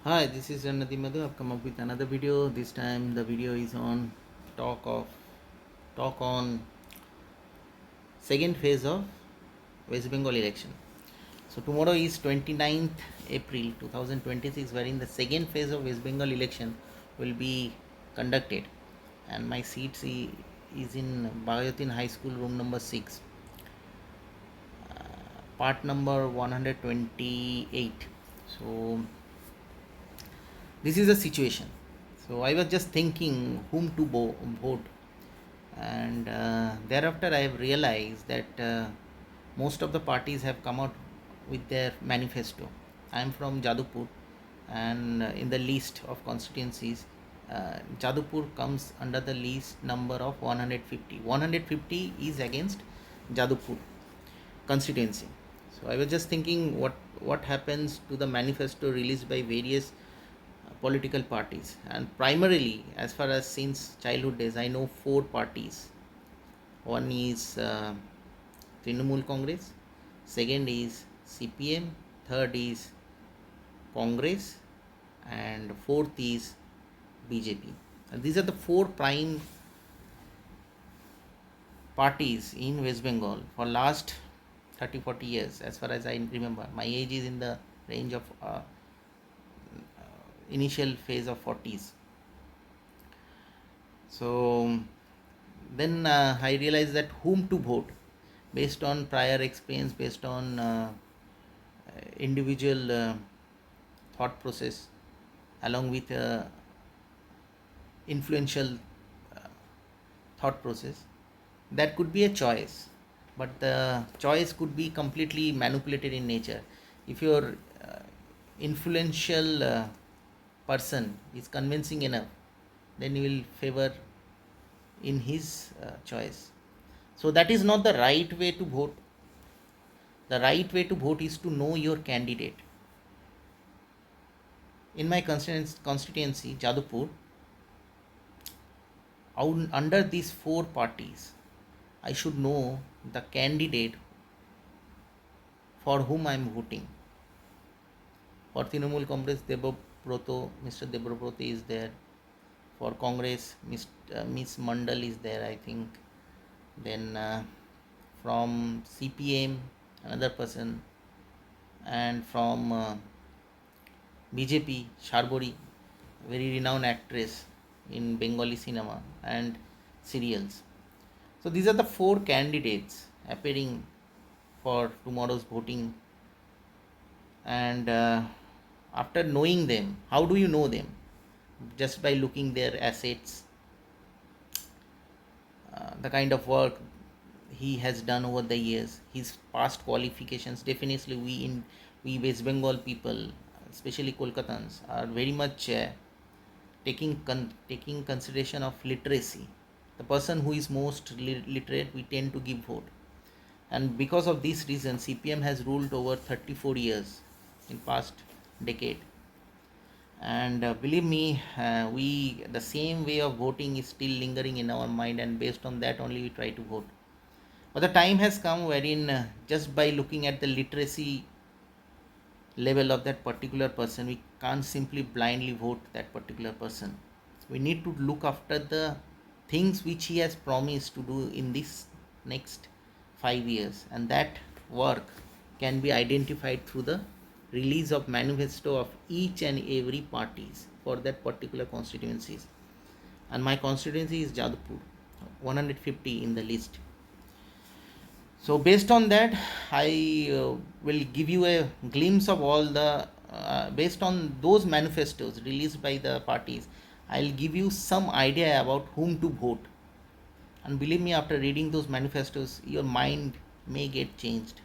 Hi, this is Jannati Madhu. I've come up with another video. This time the video is on talk of talk on second phase of West Bengal election. So tomorrow is 29th April 2026, wherein the second phase of West Bengal election will be conducted, and my seat is in Bagayotin High School, room number 6, part number 128. So this is the situation. So I was just thinking whom to vote, and thereafter I have realized that most of the parties have come out with their manifesto. I am from Jadupur, and in the list of constituencies, Jadupur comes under the list number of 150. 150 is against Jadupur constituency. So I was just thinking what happens to the manifesto released by various political parties, and primarily, as far as since childhood days, I know four parties. One is Trinamool Congress, second is CPM, third is Congress, and fourth is BJP. And these are the four prime parties in West Bengal for last 30-40 years, as far as I remember. My age is in the range of initial phase of 40s. So then I realized that whom to vote based on prior experience, based on individual thought process, along with influential uh, thought process. That could be a choice, but the choice could be completely manipulated in nature. If your influential person is convincing enough, then you will favor in his choice. So that is not the right way to vote. The right way to vote is to know your candidate. In my constituency, Jadupur, under these four parties, I should know the candidate for whom I am voting. For Trinamool Congress, Mr. Debrobroto is there. For Congress, Miss Mandal is there, I think. Then from CPM, another person, and from BJP, Sharbori, very renowned actress in Bengali cinema and serials. So these are the four candidates appearing for tomorrow's voting. And after knowing them, how do you know them? Just by looking their assets, the kind of work he has done over the years, his past qualifications. Definitely, we West Bengal people, especially Kolkatans, are very much taking consideration of literacy. The person who is most literate, we tend to give vote, and because of this reason, CPM has ruled over 34 years in past decade. And believe me, we the same way of voting is still lingering in our mind, and based on that only we try to vote. But the time has come wherein just by looking at the literacy level of that particular person, we can't simply blindly vote that particular person. We need to look after the things which he has promised to do in this next 5 years, and that work can be identified through the release of manifesto of each and every parties for that particular constituencies. And my constituency is Jadpur, 150 in the list. So based on that, I will give you a glimpse of all the based on those manifestos released by the parties. I'll give you some idea about whom to vote, and believe me, after reading those manifestos, your mind may get changed.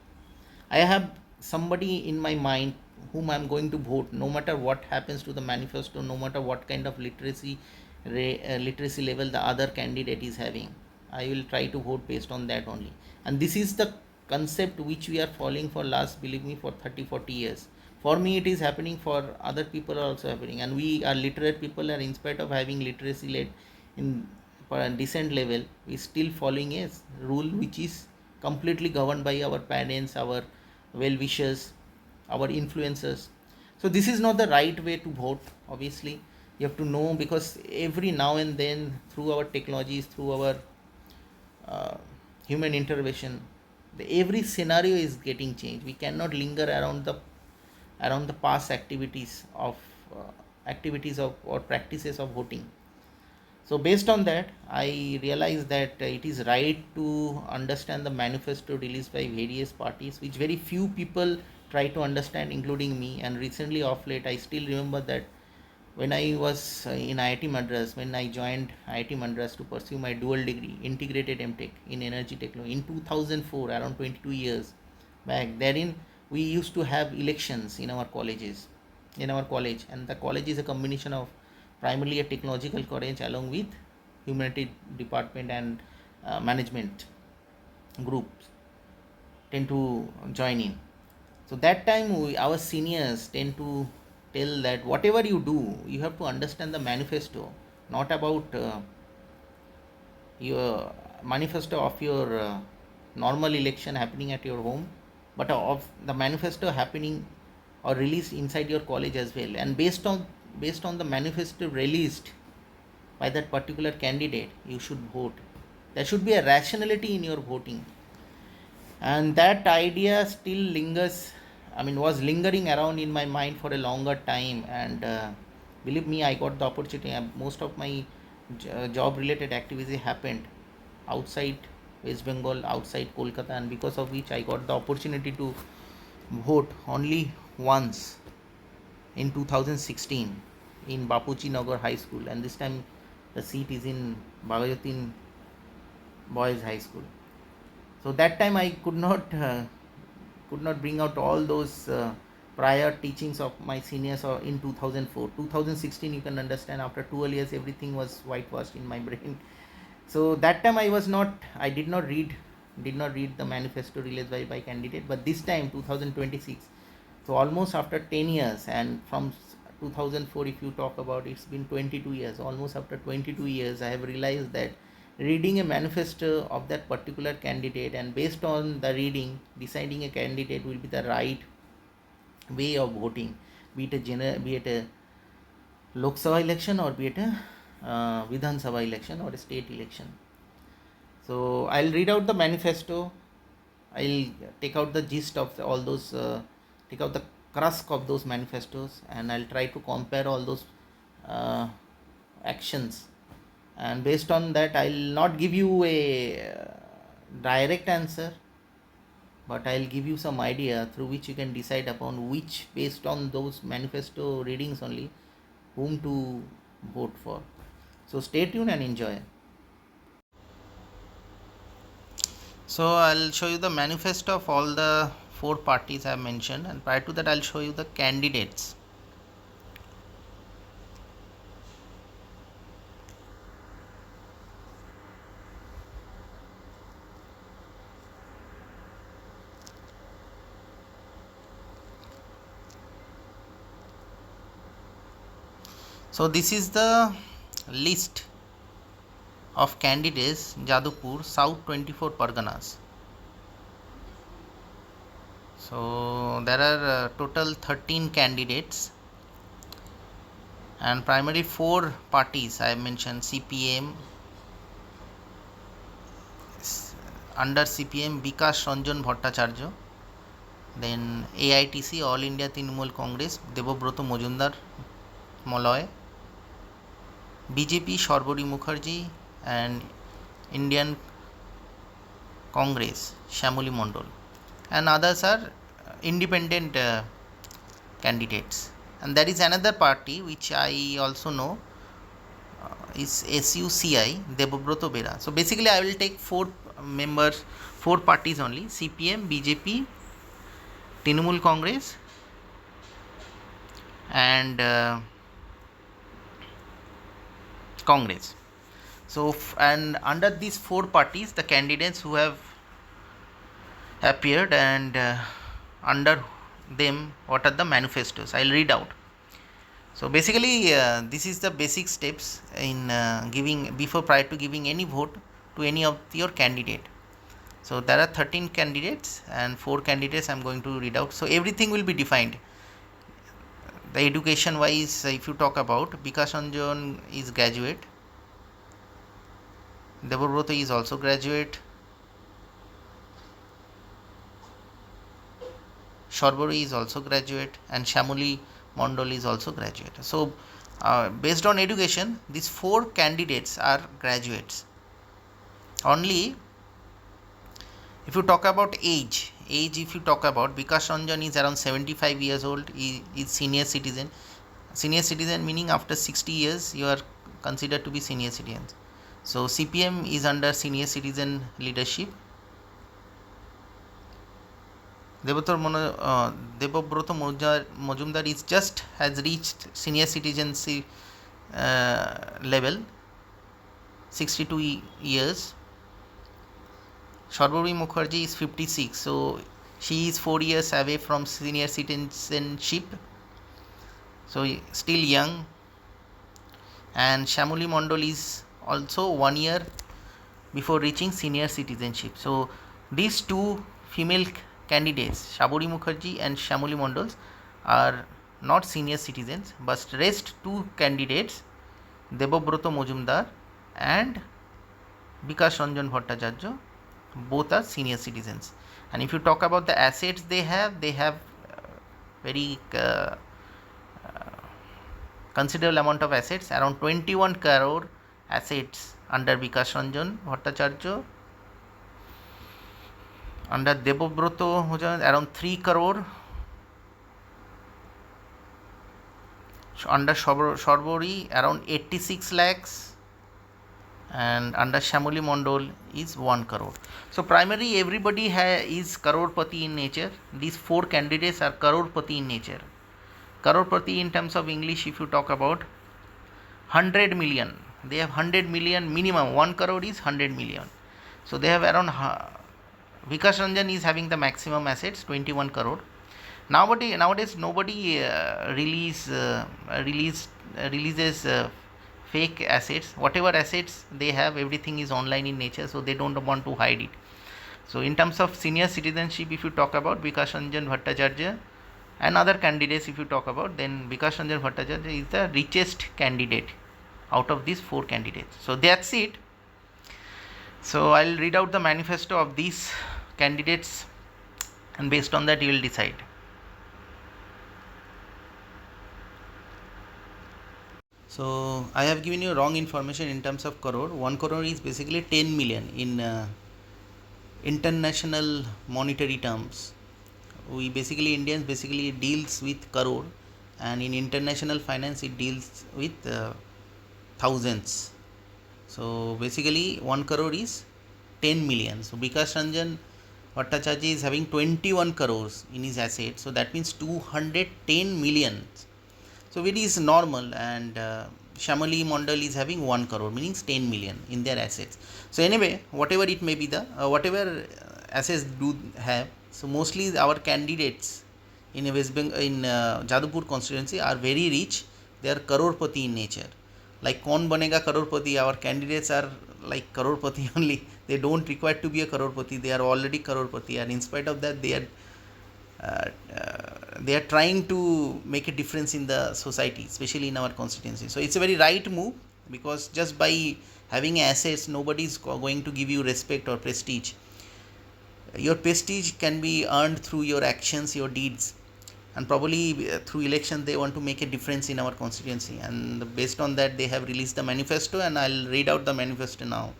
I have somebody in my mind whom I'm going to vote, no matter what happens to the manifesto, no matter what kind of literacy level the other candidate is having. I will try to vote based on that only. And this is the concept which we are following for last, believe me, for 30-40 years. For me, it is happening. For other people are also happening, and we are literate people, and in spite of having literacy led in for a decent level, we still following a rule which is completely governed by our parents, our well wishers, our influencers. So this is not the right way to vote. Obviously, you have to know, because every now and then, through our technologies, through our uh, human intervention, every scenario is getting changed. We cannot linger around the past activities of or practices of voting. So based on that, I realized that it is right to understand the manifesto released by various parties, which very few people try to understand, including me. And recently, of late, I still remember that when I was in IIT Madras, when I joined IIT Madras to pursue my dual degree, integrated MTech in energy technology in 2004, around 22 years back. Therein, we used to have elections in our colleges, in our college, and the college is a combination of primarily a technological college along with humanity department and management groups tend to join in. So that time, our seniors tend to tell that whatever you do, you have to understand the manifesto, not about your manifesto of your normal election happening at your home, but of the manifesto happening or released inside your college as well. And based on the manifesto released by that particular candidate, you should vote. There should be a rationality in your voting, and that idea still lingers, was lingering around in my mind for a longer time. And believe me, I got the opportunity. Most of my job related activities happened outside West Bengal, outside Kolkata, and because of which I got the opportunity to vote only once in 2016 in Bapuji Nagar High School, and this time the seat is in Bagajotin Boys High School. So that time I could not bring out all those prior teachings of my seniors or in 2004. 2016, you can understand, after 12 years everything was whitewashed in my brain. So that time I did not read the manifesto released by candidate. But this time, 2026, so almost after 10 years, and from 2004, if you talk about, it's been 22 years. Almost after 22 years, I have realized that reading a manifesto of that particular candidate, and based on the reading, deciding a candidate will be the right way of voting, be it a Lok Sabha election, or be it a Vidhan Sabha election or a state election. So I'll read out the manifesto. I'll take out the gist of all those, take out the crust of those manifestos, and I'll try to compare all those uh, actions. And based on that, I'll not give you a direct answer, but I'll give you some idea through which you can decide upon which, based on those manifesto readings only, whom to vote for. So stay tuned and enjoy. So I'll show you the manifesto of all the four parties I have mentioned, and prior to that, I'll show you the candidates. So this is the list of candidates, Jadavpur, South 24 Parganas. So there are total 13 candidates, and primary four parties I have mentioned: CPM, under CPM Bikash Ranjan Bhattacharya, then AITC, All India Trinamool Congress, Devobroto Mojumdar Moloy, BJP Sharbari Mukherjee, and Indian Congress Shamuli Mondol, and others are independent candidates. And there is another party which I also know, is SUCI Devobroto Bera. So basically, I will take four parties only: CPM, BJP, Trinamool Congress, and Congress. So and under these four parties, the candidates who have appeared, and under them, what are the manifestos? I'll read out. So basically, this is the basic steps in prior to giving any vote to any of your candidate. So there are 13 candidates, and 4 candidates I'm going to read out. So everything will be defined. The education wise, if you talk about, Bikash Ranjan is graduate, Debabrata is also graduate, Shorbori is also graduate, and Shamuli Mondol is also graduate. So, based on education, these four candidates are graduates. Only if you talk about age, if you talk about, Bikash Ranjan is around 75 years old, he is senior citizen. Senior citizen meaning after 60 years you are considered to be senior citizens. So CPM is under senior citizen leadership. Debabrata Majumdar is just has reached senior citizenship level, 62 years. Sharbori Mukherjee is 56, so she is 4 years away from senior citizenship, so still young. And Shamuli Mondol is also 1 year before reaching senior citizenship. So these two female candidates, Shabori Mukherjee and Shamuli Mondol, are not senior citizens, but rest two candidates, Debabrata Majumdar and Bikash Ranjan Bhattacharya, both are senior citizens. And if you talk about the assets they have very considerable amount of assets, around 21 crore assets under Bikash Ranjan Bhattacharya. Under Debabrata around 3 crore. Under Shorbori around 86 lakhs. And under Shamuli Mondol is 1 crore. So primarily everybody is crorepati in nature. These four candidates are crorepati in nature. Crorepati in terms of English, if you talk about 100 million, they have 100 million minimum. 1 crore is 100 million. So they have around, Bikash Ranjan is having the maximum assets, 21 crore. Nowadays nobody releases fake assets. Whatever assets they have, everything is online in nature, so they don't want to hide it. So in terms of senior citizenship, if you talk about Bikash Ranjan Bhattacharya and other candidates, if you talk about, then Bikash Ranjan Bhattacharya is the richest candidate out of these four candidates. So that's it. So I'll read out the manifesto of these candidates, and based on that you will decide. So I have given you wrong information in terms of crore. 1 crore is basically 10 million in international monetary terms. We basically, Indians basically deals with crore, and in international finance it deals with thousands. So basically 1 crore is 10 million. So Bikash Ranjan Bhattacharya is having 21 crores in his assets, so that means 210 million. So it is normal. And Shamali Mondal is having 1 crore, meaning 10 million in their assets. So anyway, whatever it may be, the whatever assets do have, so mostly our candidates in West Bengal, in Jadavpur constituency are very rich. They are crorepati in nature. Like Kaun Banega Crorepati, our candidates are like crorepati only. They don't require to be a crorepati. They are already crorepati, and in spite of that, they are trying to make a difference in the society, especially in our constituency. So it's a very right move, because just by having assets, nobody is going to give you respect or prestige. Your prestige can be earned through your actions, your deeds, and probably through election they want to make a difference in our constituency, and based on that they have released the manifesto, and I'll read out the manifesto now.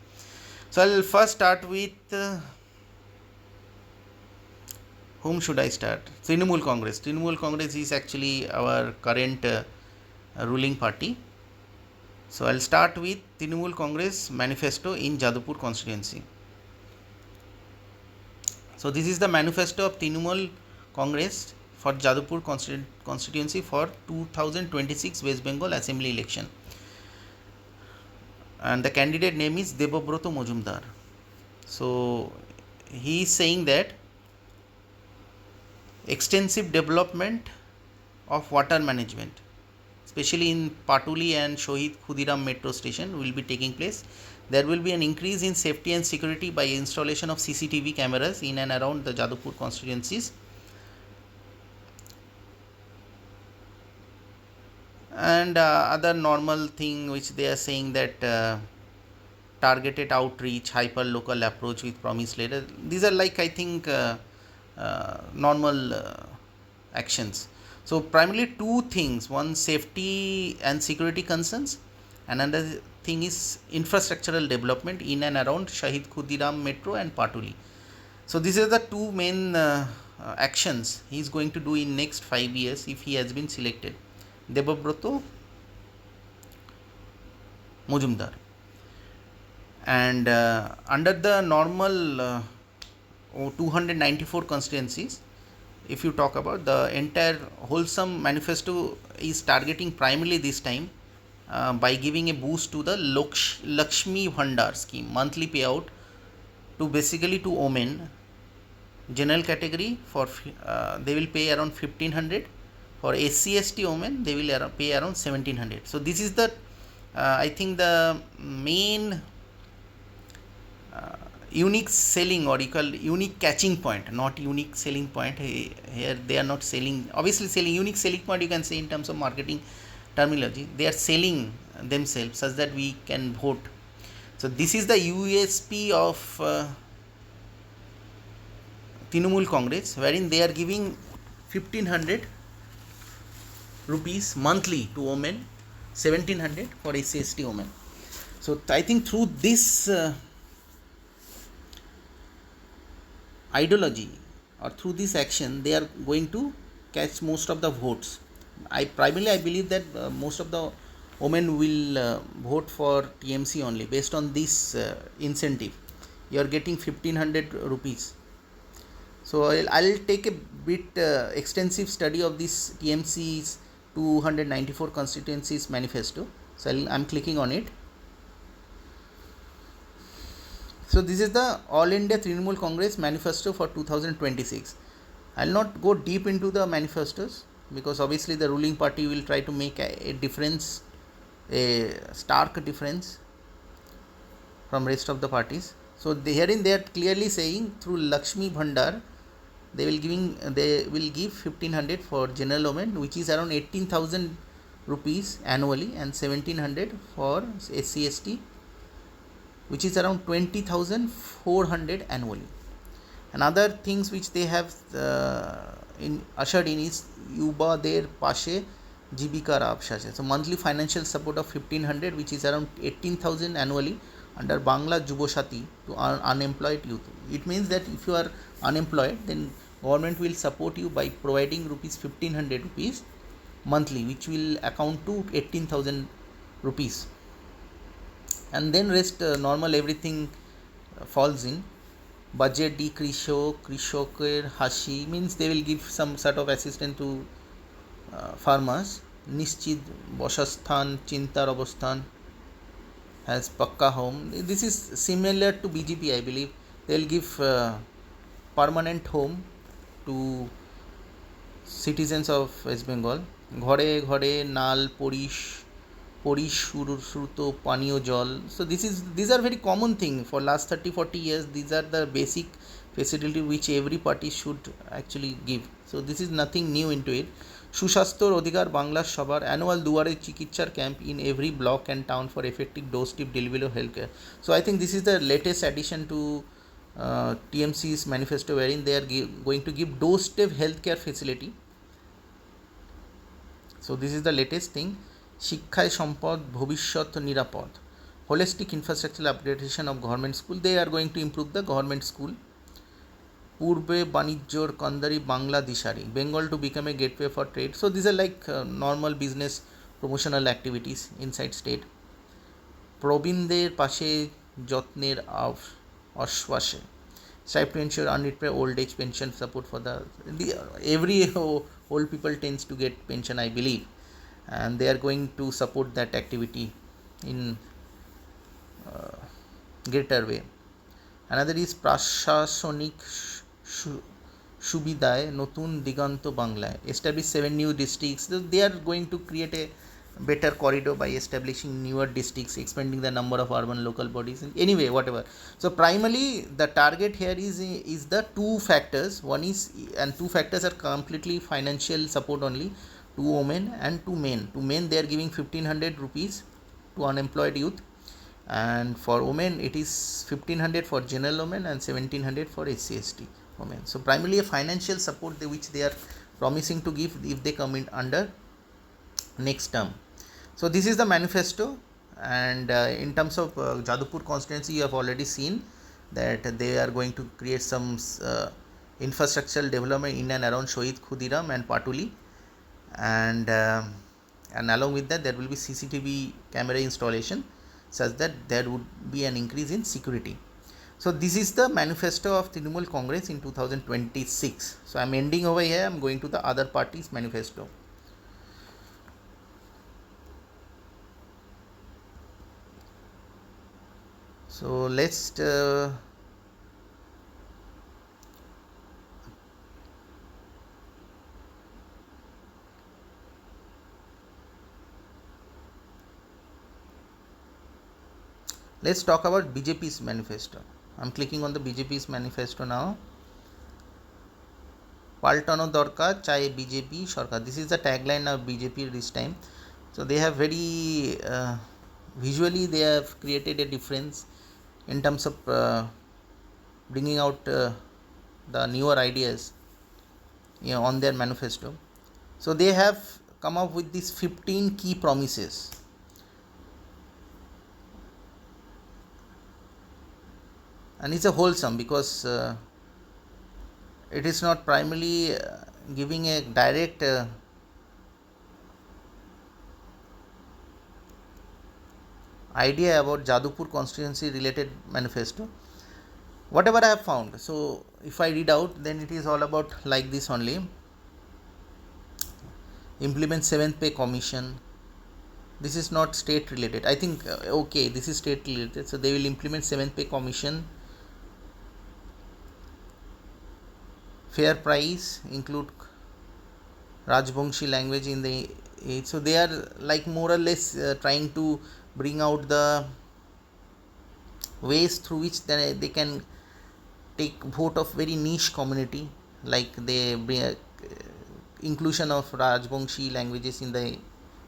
So I'll first start with whom should I start? Trinamool Congress. Trinamool Congress is actually our current ruling party. So I'll start with Trinamool Congress manifesto in Jadavpur constituency. So this is the manifesto of Trinamool Congress for Jadavpur constituency for 2026 West Bengal Assembly election. And the candidate name is Debabrata Majumdar. So he is saying that extensive development of water management, especially in Patuli and Shohid Khudiram metro station, will be taking place. There will be an increase in safety and security by installation of CCTV cameras in and around the Jadavpur constituencies. And other normal thing which they are saying that targeted outreach, hyper local approach with promise later. These are like, I think, normal actions. So primarily two things: one, safety and security concerns, and another thing is infrastructural development in and around Shahid Khudiram Metro and Patuli. So these are the two main actions he is going to do in next 5 years if he has been selected. Devabroto Mujumdar. And under the normal 294 constituencies, if you talk about the entire wholesome manifesto is targeting primarily this time by giving a boost to the Lakshmi Bhandar scheme, monthly payout to basically to women. General category for they will pay around 1500. For SC/ST women they will pay around 1700. So this is the I think the main unique selling, or you call unique catching point, not unique selling point. Here they are not selling, obviously selling. Unique selling point you can say in terms of marketing terminology, they are selling themselves such that we can vote. So this is the USP of Trinamool Congress, wherein they are giving 1500 rupees monthly to women, 1700 for SC/ST women. So I think through this ideology, or through this action, they are going to catch most of the votes. I believe that most of the women will vote for TMC only based on this incentive. You are getting 1500 rupees. So I'll take a bit extensive study of this TMC's 294 constituencies manifesto. So I'm clicking on it. So this is the All India Trinamool Congress manifesto for 2026. I'll not go deep into the manifestos because obviously the ruling party will try to make a difference, a stark difference from rest of the parties. So herein they are clearly saying through Lakshmi Bhandar they will give 1500 for general women, which is around 18,000 rupees annually, and 1700 for SC/ST, which is around 20,400 annually. And other things which they have ushered in is Yuba Der Pashe Jibika Rabshashe. So monthly financial support of 1500, which is around 18,000 annually under Bangla Jubosati to unemployed youth. It means that if you are unemployed, then government will support you by providing rupees 1500 rupees monthly, which will account to 18,000 rupees. And then rest normal everything falls in. Budget di Krishoker Hashi means they will give some sort of assistance to farmers. Nischid Bosasthan Chintar Obasthan has Pakka home. This is similar to BJP, I believe. They will give permanent home to citizens of West Bengal. Ghore Ghore Nal Purishruto Paniyo Jal. So these are very common thing for last 30-40 years. These are the basic facility which every party should actually give. So this is nothing new into it. Sushastor Odhikar Bangla Shabar annual Duare Chikichar camp in every block and town for effective doorstep delivery of healthcare. So I think this is the latest addition to TMC's manifesto, wherein they are going to give doorstep healthcare facility. So this is the latest thing. Shikkhay Sampad Bhovishot Nirapad, holistic infrastructural upgradation of government school. They are going to improve the government school. Purbe Banijjor Kandari Bangla Dishari, Bengal to become a gateway for trade. So these are like normal business promotional activities inside state. Probinদের পাশে যত্নের আশ্বাসে, strive to ensure unlimited old age pension support for the every old people tends to get pension, I believe, and they are going to support that activity in greater way. Another is Prashasonik Shubidaye Notun Diganto Bangla, establish 7 new districts. They are going to create a better corridor by establishing newer districts, expanding the number of urban local bodies. Anyway, whatever. So primarily the target here is the two factors. One is, and two factors are completely financial support only. to women and to men. To men they are giving 1500 rupees to unemployed youth, and for women it is 1500 for general women and 1700 for SC/ST women. So primarily a financial support which they are promising to give if they come in under next term. So this is the manifesto, and in terms of Jadavpur constituency, you have already seen that they are going to create some infrastructural development in and around Shohid Khudiram and Patuli, and along with that there will be CCTV camera installation such that there would be an increase in security. So this is the manifesto of Trinamool Congress in 2026. So I am ending over here. I am going to the other parties' manifesto. So let's talk about BJP's manifesto. I'm clicking on the BJP's manifesto now. Paltano Dorkar Chai BJP Sarkar. This is the tagline of BJP this time. So they have very visually they have created a difference in terms of bringing out the newer ideas on their manifesto. So they have come up with these 15 key promises. And it's a wholesome because it is not primarily giving a direct idea about Jadavpur constituency related manifesto. Whatever I have found, so if I read out, then it is all about like this only. Implement 7th pay commission. This is not state related. I think okay, this is state related. So they will implement 7th pay commission. Fair price, include Rajbongshi language in the age. So they are like more or less trying to bring out the ways through which they can take vote of very niche community, like they bring inclusion of Rajbongshi languages in the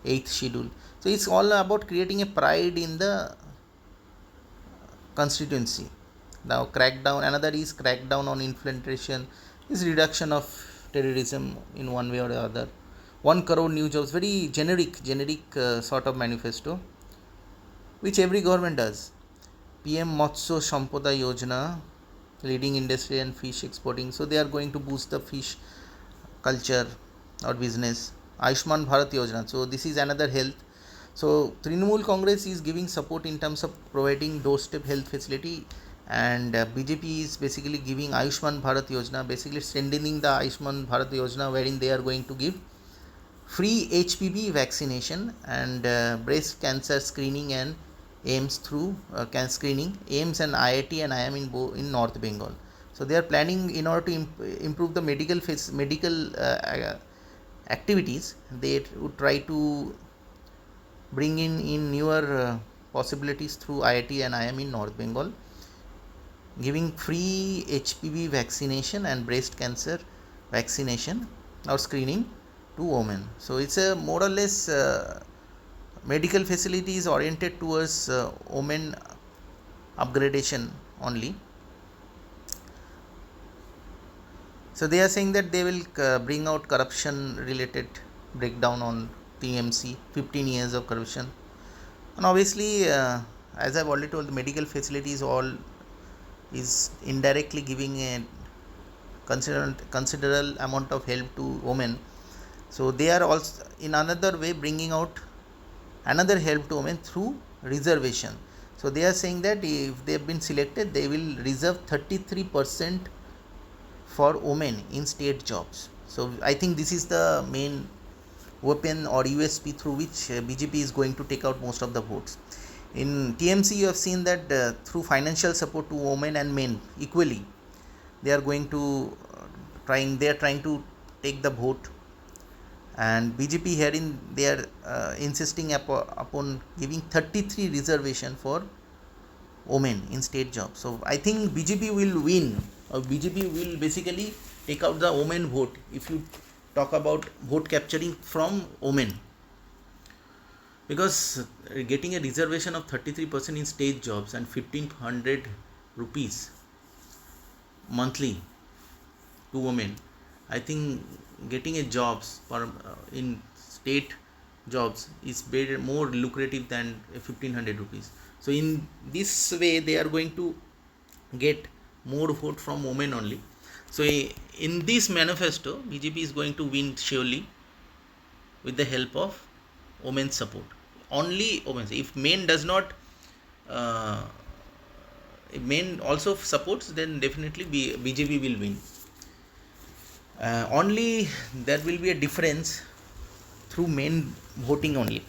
8th schedule. So it's all about creating a pride in the constituency. Now crackdown, another is crackdown on infiltration, is reduction of terrorism in one way or the other. 1 crore new jobs, very generic sort of manifesto which every government does. PM Matsya Sampada Yojana, leading industry and fish exporting. So they are going to boost the fish culture or business. Ayushman Bharat Yojana. So this is another health. So Trinamool Congress is giving support in terms of providing doorstep health facility, and BJP is basically giving Ayushman Bharat Yojana, basically strengthening the Ayushman Bharat Yojana, wherein they are going to give free HPV vaccination and breast cancer screening and AIMS through screening, AIMS and IIT and IIM in North Bengal. So they are planning, in order to improve the medical activities, they would try to bring in newer possibilities through IIT and IIM in North Bengal, giving free HPV vaccination and breast cancer vaccination or screening to women. So it's a more or less medical facilities oriented towards women upgradation only. So they are saying that they will bring out corruption related breakdown on TMC, 15 years of corruption. And obviously, as I've already told, the medical facilities all is indirectly giving a considerable amount of help to women. So they are also in another way bringing out another help to women through reservation. So they are saying that if they have been selected, they will reserve 33% for women in state jobs. So I think this is the main weapon or USP through which BJP is going to take out most of the votes. In TMC, you have seen that through financial support to women and men equally, they are going to trying to take the vote. And BJP herein they are insisting upon giving 33 reservation for women in state jobs. So I think BJP will win, or BJP will basically take out the women vote if you talk about vote capturing from women, because getting a reservation of 33% in state jobs and 1500 rupees monthly to women, I think getting a jobs in state jobs is better, more lucrative than 1500 rupees. So in this way they are going to get more vote from women only. So in this manifesto BJP is going to win surely with the help of women's support. Only women. If men does not uh, if men also supports, then definitely BJP will win. Only there will be a difference through men voting only.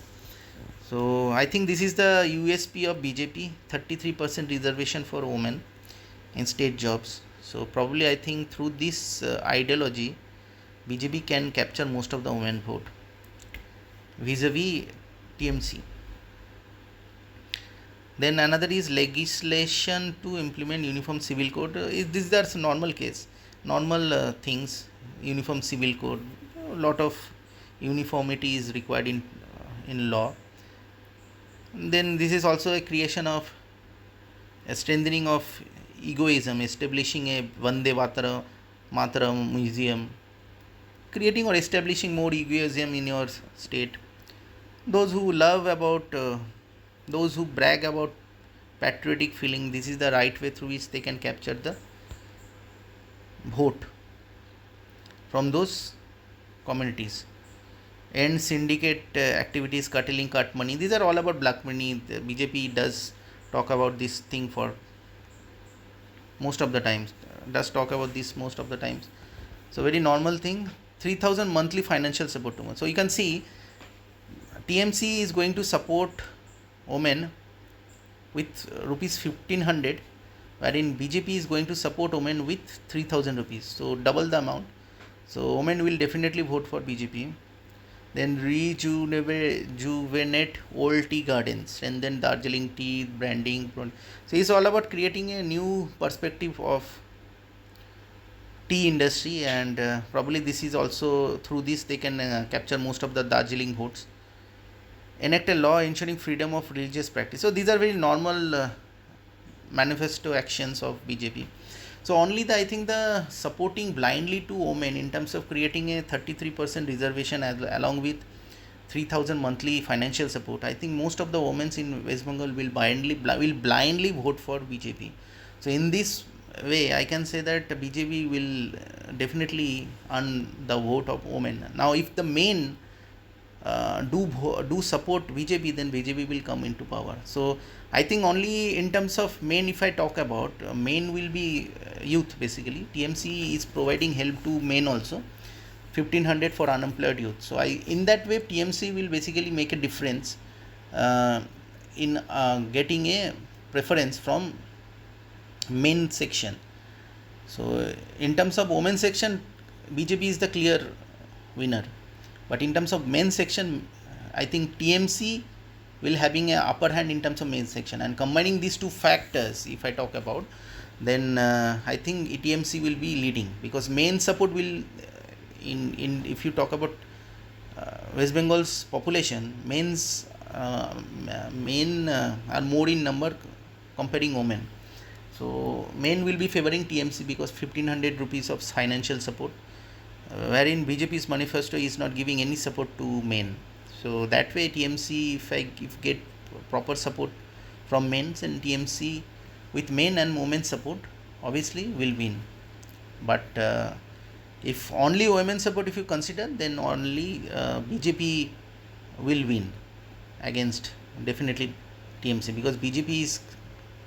So I think this is the USP of BJP: 33% reservation for women in state jobs. So probably I think through this ideology, BJP can capture most of the women vote vis-a-vis TMC. Then another is legislation to implement uniform civil code. These are normal case, normal things. Uniform civil code, a lot of uniformity is required in law. Then this is also a creation of a strengthening of egoism, establishing a Vande Mataram museum, creating or establishing more egoism in your state. Those who love about, those who brag about patriotic feeling, this is the right way through which they can capture the vote from those communities. End syndicate activities, curtailing cut money. These are all about black money. The BJP does talk about this thing for most of the times. Does talk about this most of the times. So very normal thing. 3,000 monthly financial support to women. So you can see TMC is going to support women with rupees 1500, wherein BJP is going to support women with 3,000 rupees. So double the amount. So women will definitely vote for BJP. Then rejuvenate old tea gardens, and then Darjeeling tea branding. So it's all about creating a new perspective of tea industry, and probably this is also through this they can capture most of the Darjeeling votes. Enact a law ensuring freedom of religious practice. So these are very normal manifesto actions of BJP. So only I think the supporting blindly to women in terms of creating a 33% reservation along with 3,000 monthly financial support. I think most of the women in West Bengal will blindly vote for BJP. So in this way, I can say that BJP will definitely earn the vote of women. Now, if the men do support BJP, then BJP will come into power. So I think only in terms of men, if I talk about men will be youth basically. TMC is providing help to men also, 1500 for unemployed youth. So in that way TMC will basically make a difference in getting a preference from men section. So in terms of women section, BJP is the clear winner. But in terms of men section, I think TMC will having a upper hand in terms of men section. And combining these two factors, if I talk about, then I think TMC will be leading, because men support will in if you talk about West Bengal's population, men are more in number comparing women. So men will be favoring TMC because 1500 rupees of financial support, wherein BJP's manifesto is not giving any support to men. So that way TMC, if get proper support from men, and TMC with men and women support obviously will win. But if only women support if you consider, then only BJP will win against definitely TMC, because BJP is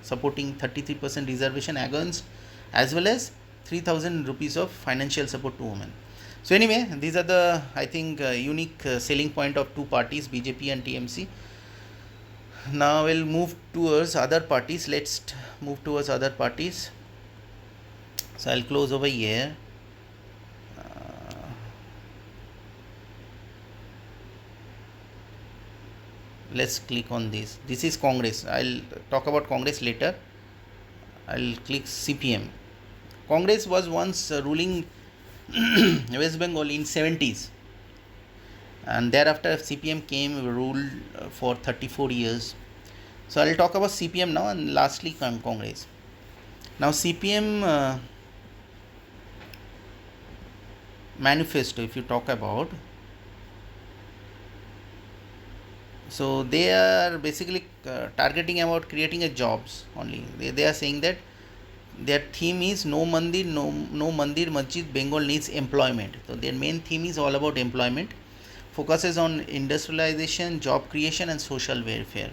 supporting 33% reservation against, as well as 3,000 rupees of financial support to women. So anyway, these are the, I think, unique selling point of two parties, BJP and TMC. Now we'll move towards other parties. Let's move towards other parties. So I'll close over here. Let's click on this. This is Congress. I'll talk about Congress later. I'll click CPM. Congress was once ruling West Bengal in 70s, and thereafter CPM came ruled for 34 years. So I'll talk about CPM now, and lastly Congress. Now CPM manifesto, if you talk about, so they are basically targeting about creating a jobs only. They are saying that their theme is no mandir masjid, Bengal needs employment. So their main theme is all about employment, focuses on industrialization, job creation and social welfare.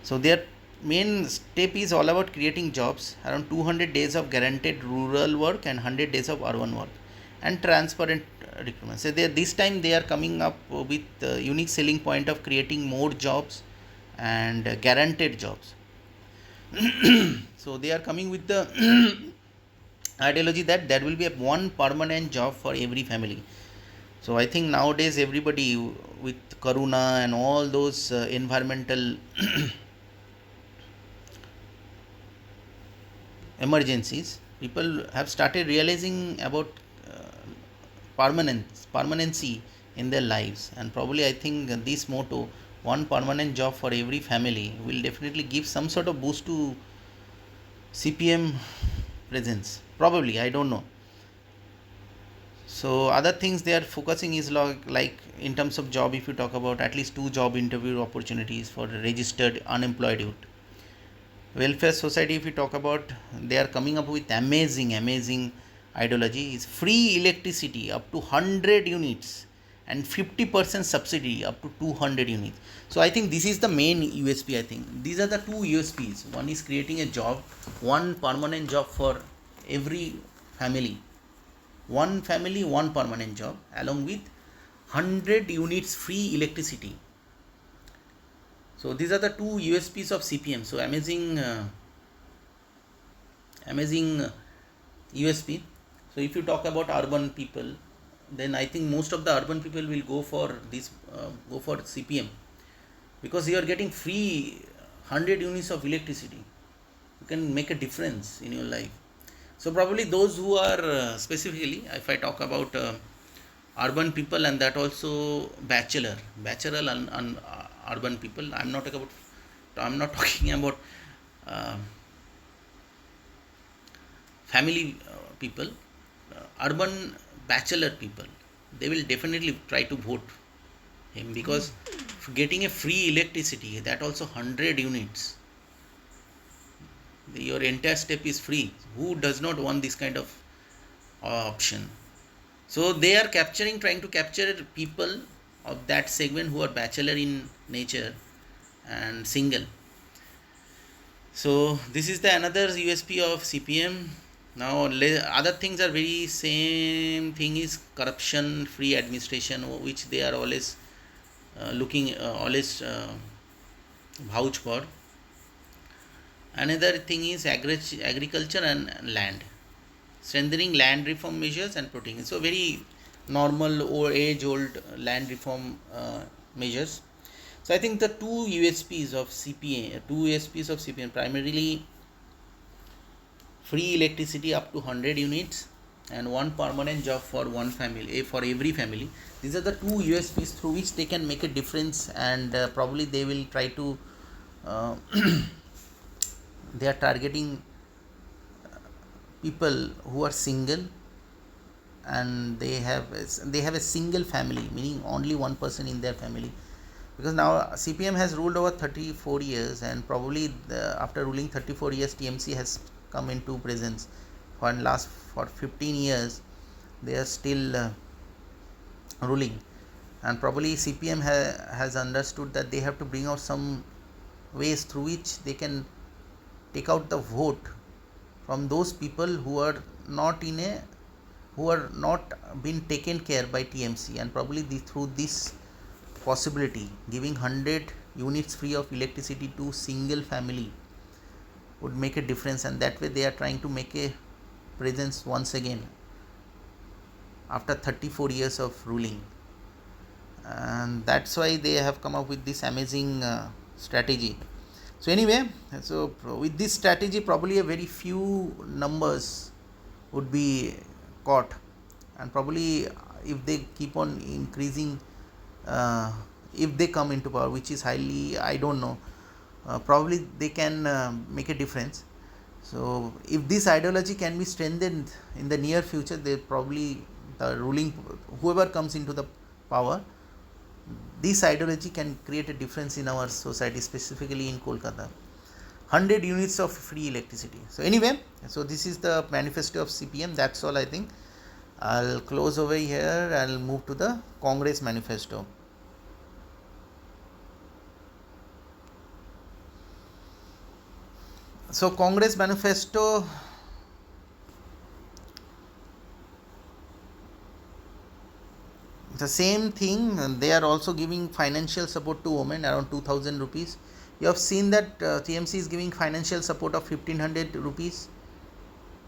So their main step is all about creating jobs, around 200 days of guaranteed rural work and 100 days of urban work, and transparent recruitment. So this time they are coming up with unique selling point of creating more jobs and guaranteed jobs. So they are coming with the ideology that there will be one permanent job for every family. So I think nowadays everybody with corona and all those environmental emergencies, people have started realizing about permanency in their lives, and probably I think this motto, one permanent job for every family, will definitely give some sort of boost to CPM presence, probably, I don't know. So other things they are focusing is like in terms of job, if you talk about at least 2 job interview opportunities for registered unemployed youth. Welfare society, if you talk about, they are coming up with amazing ideology is free electricity up to 100 units and 50% subsidy up to 200 units. So I think this is the main USP. I think these are the two USPs. One is creating a job, one permanent job for every family, one family, one permanent job, along with 100 units free electricity. So these are the two USPs of CPM. So amazing USP. So if you talk about urban people, then I think most of the urban people will go for CPM, because you are getting free 100 units of electricity. You can make a difference in your life. So probably those who are specifically, if I talk about urban people, and that also bachelor and urban people, I'm not talking about uh, family people, urban bachelor people, they will definitely try to vote him, because getting a free electricity, that also 100 units, your entire step is free. Who does not want this kind of option? So they are trying to capture people of that segment who are bachelor in nature and single. So this is the another USP of CPM. Now other things are very same thing is corruption free administration, which they are always looking always vouch for. Another thing is agriculture and land, strengthening land reform measures and protecting. So very normal or age old land reform measures. So I think the two USPs of CPM, primarily free electricity up to 100 units and one permanent job for one family, for every family. These are the two USPs through which they can make a difference, and probably they will try to they are targeting people who are single, and they have a single family, meaning only one person in their family, because now CPM has ruled over 34 years, and probably after ruling 34 years, TMC has come into presence for 15 years. They are still ruling, and probably CPM has understood that they have to bring out some ways through which they can take out the vote from those people who are not been taken care by TMC, and probably through this possibility, giving 100 units free of electricity to single family would make a difference, and that way they are trying to make a presence once again after 34 years of ruling, and that's why they have come up with this amazing strategy. So anyway, so with this strategy, probably a very few numbers would be caught and probably if they keep on increasing, uh, if they come into power, which is highly, I don't know, probably they can make a difference. So if this ideology can be strengthened in the near future, they probably, the ruling, whoever comes into the power, this ideology can create a difference in our society, specifically in Kolkata. 100 units of free electricity. So anyway, so this is the manifesto of CPM. That's all I think. I'll close over here. I'll move to the Congress manifesto. So Congress manifesto, the same thing. They are also giving financial support to women around 2000 rupees. You have seen that TMC is giving financial support of 1500 rupees.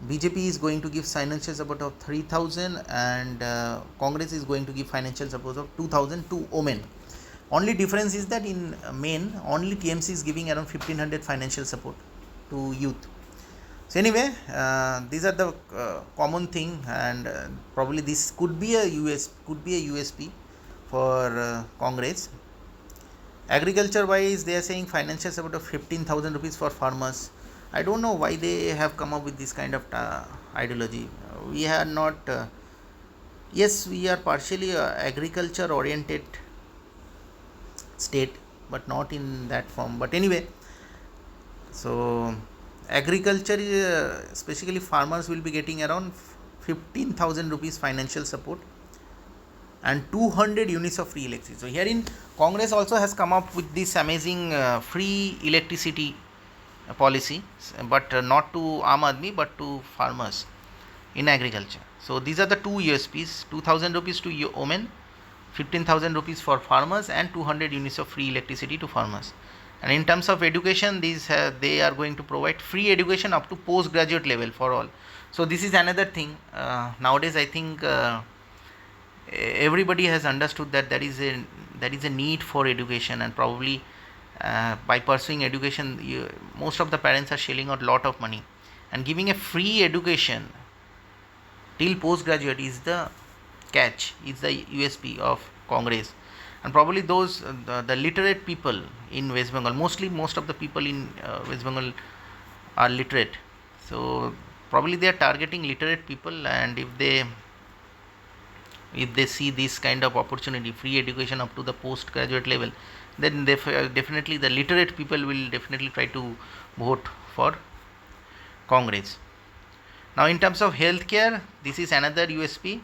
BJP is going to give financial support of 3000, and Congress is going to give financial support of 2000 to women. Only difference is that in main only TMC is giving around 1500 financial support to youth. So anyway, these are the common thing, and probably this could be a USP for Congress. Agriculture wise, they are saying financial support of 15,000 rupees for farmers. I don't know why they have come up with this kind of ideology. We are not, yes, we are partially agriculture oriented state, but not in that form. But anyway, so agriculture, especially farmers, will be getting around 15,000 rupees financial support and 200 units of free electricity. So here in Congress also has come up with this amazing free electricity policy, but not to Aam Aadmi but to farmers in agriculture. So these are the two USPs: 2,000 rupees to women, 15,000 rupees for farmers, and 200 units of free electricity to farmers. And in terms of education, these they are going to provide free education up to postgraduate level for all. So this is another thing. Nowadays, I think everybody has understood that there is a need for education, and probably by pursuing education, most of the parents are shelling out a lot of money, and giving a free education till postgraduate is the catch, is the USP of Congress. And probably those the literate people in West Bengal, most of the people in West Bengal are literate, so probably they are targeting literate people, and if they see this kind of opportunity, free education up to the postgraduate level, then definitely the literate people will definitely try to vote for Congress. Now in terms of healthcare, this is another USP: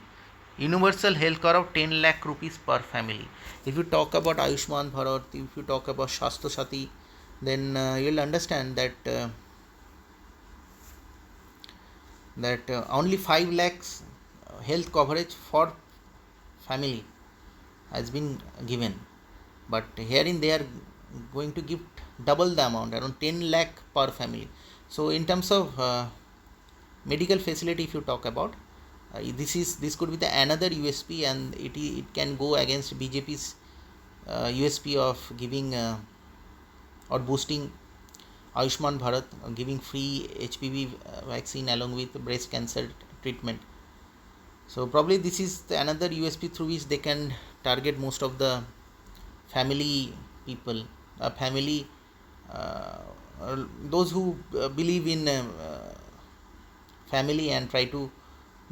universal health care of 10 lakh rupees per family. If you talk about Ayushman Bharat, if you talk about Shastro Sati, then you'll understand that only 5 lakhs health coverage for family has been given, but herein they are going to give double the amount, around 10 lakh per family. So in terms of medical facility, if you talk about, this could be the another USP, and it can go against BJP's USP of giving or boosting Ayushman Bharat, giving free HPV vaccine along with breast cancer treatment. So probably this is another USP through which they can target most of the family people, family, those who believe in family and try to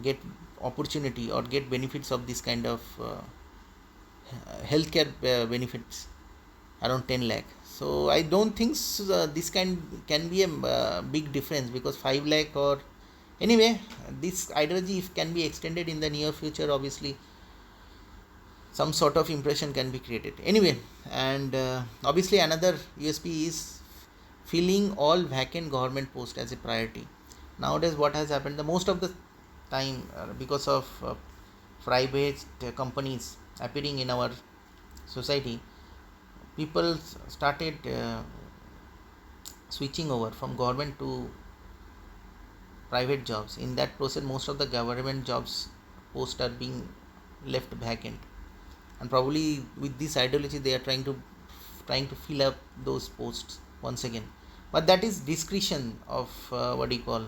get opportunity or get benefits of this kind of healthcare benefits around 10 lakh. So I don't think this can be a big difference, because 5 lakh, or anyway, this ideology, if can be extended in the near future, obviously some sort of impression can be created. Anyway, and obviously another USP is filling all vacant government posts as a priority. Nowadays what has happened, the most of the time, because of private companies appearing in our society, people started switching over from government to private jobs. In that process, most of the government jobs posts are being left vacant, and probably with this ideology they are trying to fill up those posts once again. But that is discretion of what do you call,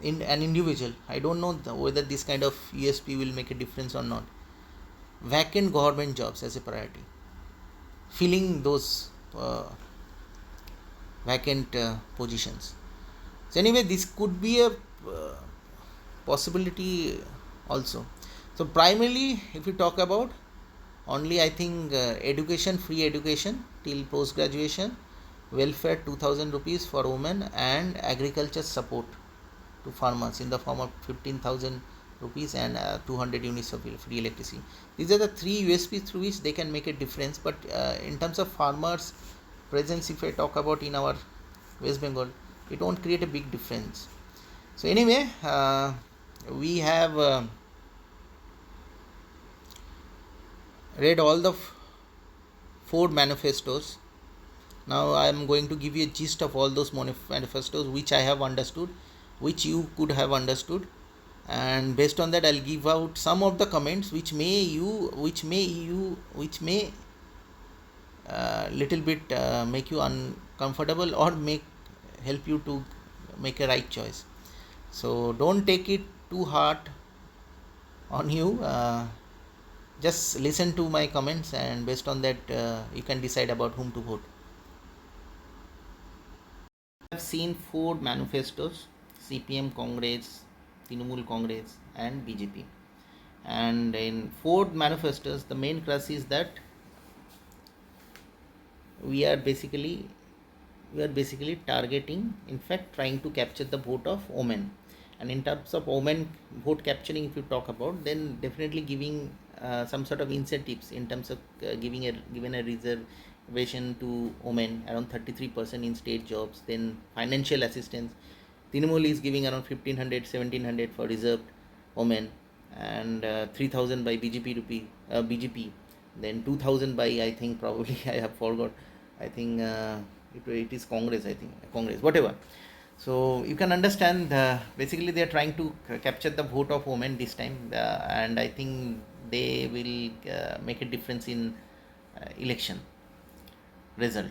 in an individual, I don't know whether this kind of USP will make a difference or not. Vacant government jobs as a priority, filling those vacant positions. So anyway, this could be a possibility also. So primarily, if you talk about only, I think education, free education till post graduation, welfare 2000 rupees for women, and agriculture support to farmers in the form of 15,000 rupees and 200 units of free electricity. These are the three USPs through which they can make a difference. But in terms of farmers presence, if I talk about in our West Bengal, it won't create a big difference. So anyway, we have read all the four manifestos. Now I am going to give you a gist of all those manifestos which I have understood, which you could have understood, and based on that I'll give out some of the comments which may little bit make you uncomfortable or help you to make a right choice. So don't take it too hard on you. Just listen to my comments, and based on that you can decide about whom to vote. I have seen four manifestos: CPM, Congress, Trinamool Congress, and BJP. And in four manifestos, the main crux is that we are basically targeting, in fact, trying to capture the vote of women. And in terms of women vote capturing, if you talk about, then definitely giving some sort of incentives in terms of given a reservation to women around 33% in state jobs. Then financial assistance, Trinamool is giving around 1500 1700 for reserved women, and 3000 by BJP, then 2000 by, I think, probably I have forgot, I think it is Congress, I think Congress, whatever. So you can understand, basically they are trying to capture the vote of women this time, and I think they will make a difference in election result.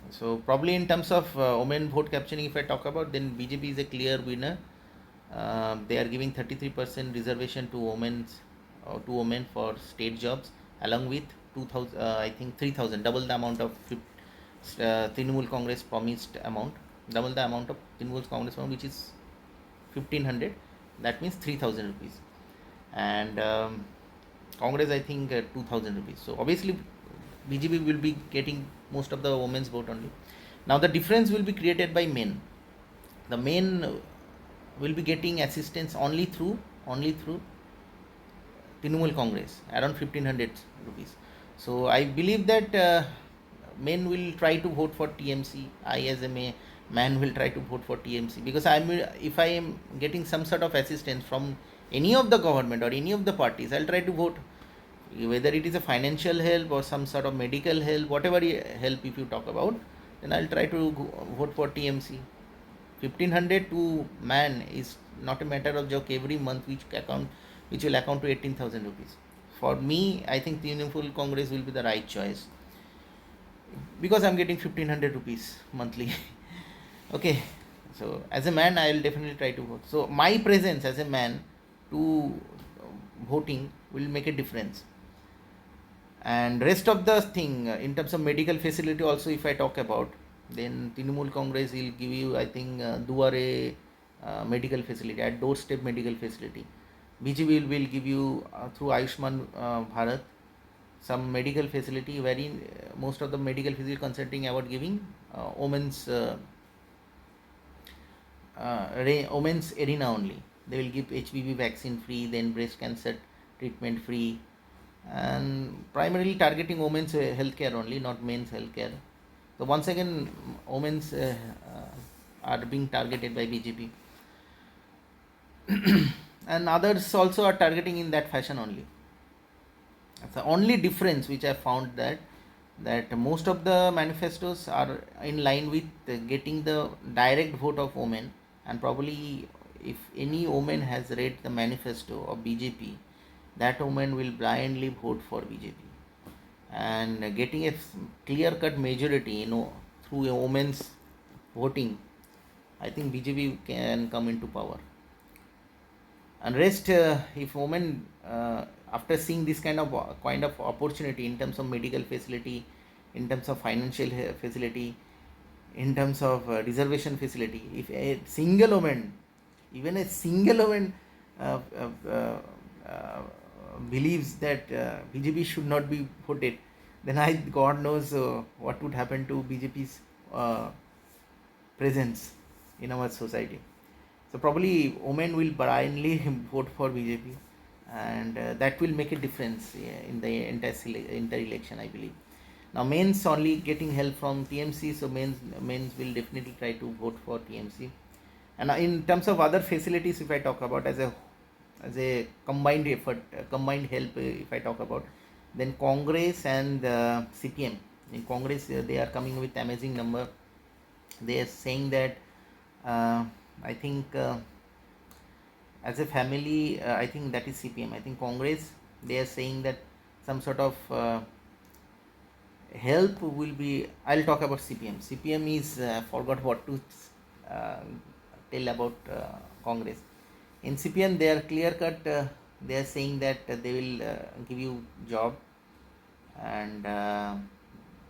So probably in terms of women vote capturing, if I talk about, then BJP is a clear winner. They are giving 33% reservation to women for state jobs, along with 2000, I think 3000, double the amount of Trinamool Congress promised amount, double the amount of Trinamool Congress amount, which is 1500. That means 3000 rupees, and Congress, I think 2000 rupees. So obviously BJP will be getting most of the women's vote only. Now the difference will be created by men. The men will be getting assistance only through Trinamool Congress, around 1500 rupees. So I believe that men will try to vote for TMC. I, as a man, will try to vote for TMC, because if I am getting some sort of assistance from any of the government or any of the parties, I'll try to vote, whether it is a financial help or some sort of medical help, whatever help if you talk about, then I'll try to vote for TMC. 1500 to man is not a matter of joke every month, which will account to 18,000 rupees. For me, I think Trinamool Congress will be the right choice, because I'm getting 1500 rupees monthly. Okay, so as a man, I will definitely try to vote. So my presence as a man to voting will make a difference. And rest of the thing, in terms of medical facility also, if I talk about, then Trinamool Congress will give you, I think, Duare medical facility, at doorstep medical facility. BJP will give you through Ayushman Bharat some medical facility, wherein most of the medical facility consulting about giving women's arena only. They will give HPV vaccine free, then breast cancer treatment free, and primarily targeting women's healthcare only, not men's healthcare. So once again, women's are being targeted by BJP, and others also are targeting in that fashion only. That's the only difference which I found, that most of the manifestos are in line with getting the direct vote of women, and probably if any woman has read the manifesto of BJP, that woman will blindly vote for BJP, and getting a clear cut majority, through a women's voting, I think BJP can come into power. And rest, if women, after seeing this kind of opportunity in terms of medical facility, in terms of financial facility, in terms of reservation facility, if a single woman, even a single woman, uh, uh, uh, uh, believes that BJP should not be voted, then God knows what would happen to BJP's uh, presence in our society. So probably women will blindly vote for BJP, and that will make a difference, in the entire election, I believe. Now men's only getting help from TMC, so men's will definitely try to vote for TMC. And in terms of other facilities, if I talk about as a combined effort, combined help, if I talk about, then Congress and CPM. In Congress, they are coming with amazing number. They are saying that, uh, I think, as a family, I think that is CPM. I think Congress, they are saying that some sort of help will be. I'll talk about CPM. CPM is, forgot what to uh, tell about Congress. In CPM, they are clear cut. They are saying that they will give you job, and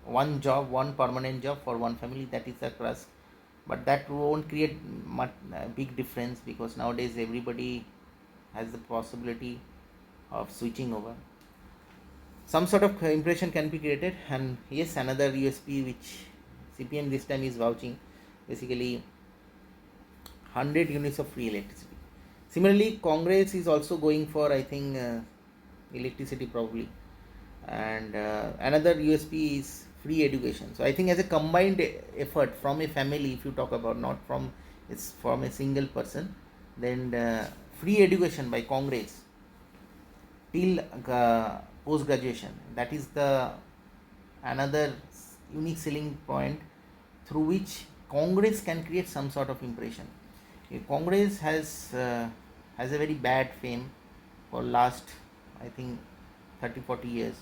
one job, one permanent job for one family. That is a plus, but that won't create much big difference, because nowadays everybody has the possibility of switching over. Some sort of impression can be created, and yes, another USP which CPM this time is vouching, basically 100 units of free electricity. Similarly, Congress is also going for, I think, electricity probably, and another USP is free education. So I think as a combined effort from a family, if you talk about, not from, it's from a single person, then free education by Congress till post graduation, that is the another unique selling point through which Congress can create some sort of impression. Congress has a very bad fame for last, I think, 30-40 years,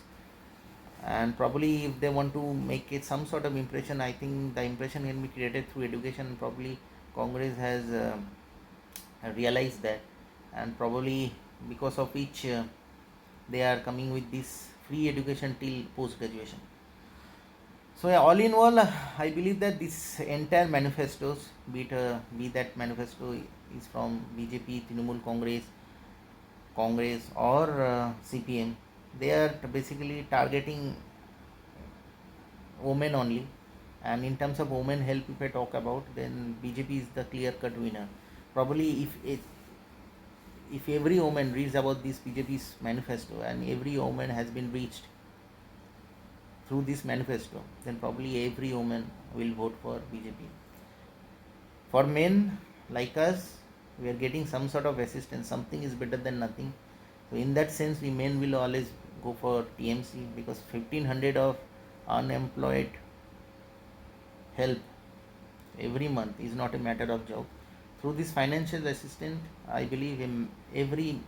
and probably if they want to make it some sort of impression, I think the impression can be created through education. Probably Congress has realized that, and probably because of which they are coming with this free education till post graduation. So yeah, all in all, I believe that this entire manifestos, be that manifesto is from BJP, Trinamool Congress, or CPM, they are basically targeting women only. And in terms of women help, if I talk about, then BJP is the clear cut winner. Probably if every woman reads about this BJP's manifesto, and every woman has been reached through this manifesto, then probably every woman will vote for BJP. For men like us, we are getting some sort of assistance. Something is better than nothing. So in that sense, we men will always go for TMC, because 1500 of unemployed help every month is not a matter of joke. Through this financial assistance, I believe every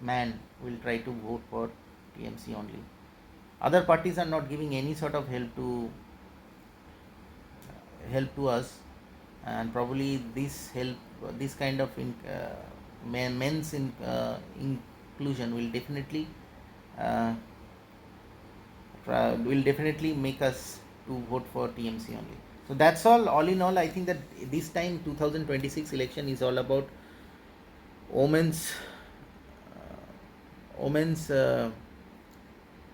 man will try to vote for TMC only. Other parties are not giving any sort of help to us, and probably this kind of men's inclusion uh, will definitely make us to vote for TMC only. So that's all. All in all, I think that this time 2026 election is all about women's women's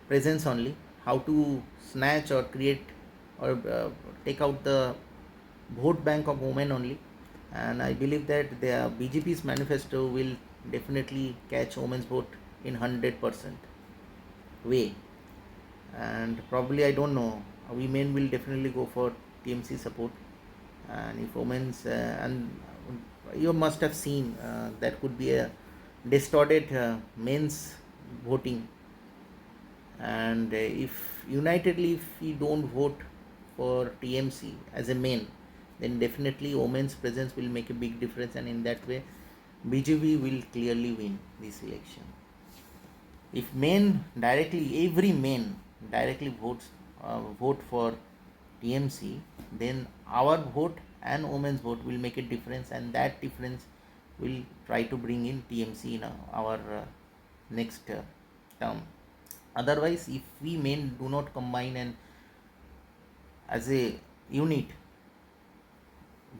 presence only. How to snatch or create or take out the vote bank of women only. And I believe that the BJP's manifesto will definitely catch women's vote in 100% way. And probably, I don't know, women will definitely go for TMC support. And if women's and you must have seen there could be a distorted men's voting, and if unitedly, if we don't vote for TMC as a men, then definitely women's presence will make a big difference, and in that way BJP will clearly win this election. If men directly, every man directly vote for TMC, then our vote and women's vote will make a difference, and that difference we'll try to bring in TMC in our next term. Otherwise, if we men do not combine and as a unit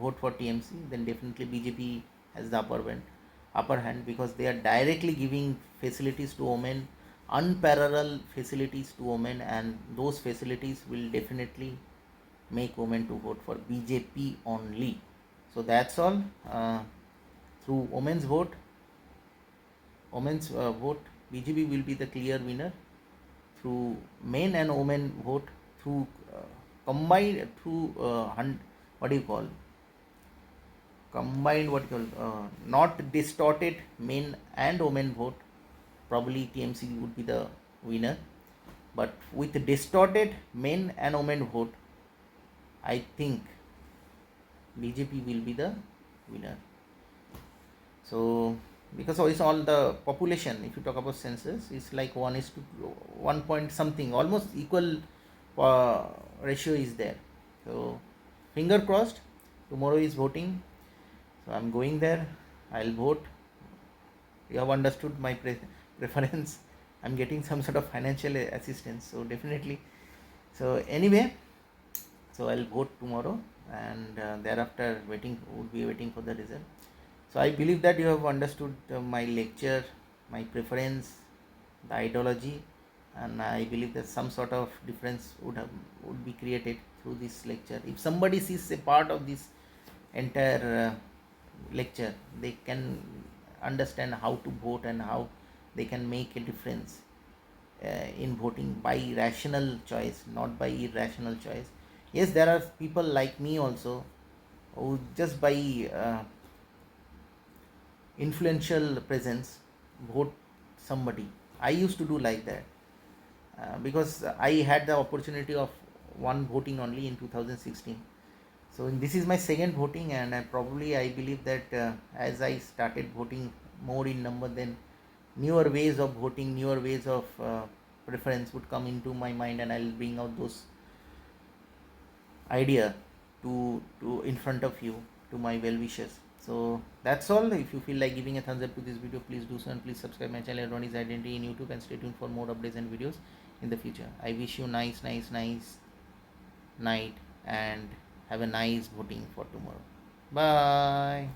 vote for TMC, then definitely BJP has the upper hand, because they are directly giving facilities to women, unparalleled facilities to women, and those facilities will definitely make women to vote for BJP only. So that's all. Through women's vote, BJP will be the clear winner. Through men and women vote, through combined, through what do you call, combined, what you call, not distorted men and women vote, probably TMC would be the winner. But with distorted men and women vote, I think BJP will be the winner. So because it's all the population, if you talk about census, it's like 1 point something, almost equal ratio is there. So finger crossed, tomorrow is voting, so I'm going there, I'll vote. You have understood my preference. I'm getting some sort of financial assistance, so definitely. So anyway, so I'll vote tomorrow, and thereafter would be waiting for the result. So I believe that you have understood my lecture, my preference, the ideology, and I believe that some sort of difference would be created through this lecture. If somebody sees a part of this entire lecture, they can understand how to vote and how they can make a difference in voting by rational choice, not by irrational choice. Yes, there are people like me also who just by influential presence vote somebody. I used to do like that because I had the opportunity of one voting only in 2016. So this is my second voting, and probably I believe that as I started voting more in number, then newer ways of voting, newer ways of preference would come into my mind, and I'll bring out those idea to in front of you, to my well wishers. So that's all. If you feel like giving a thumbs up to this video, please do so, and please subscribe my channel Ronnie's Identity in YouTube, and stay tuned for more updates and videos in the future. I wish you nice night, and have a nice voting for tomorrow. Bye.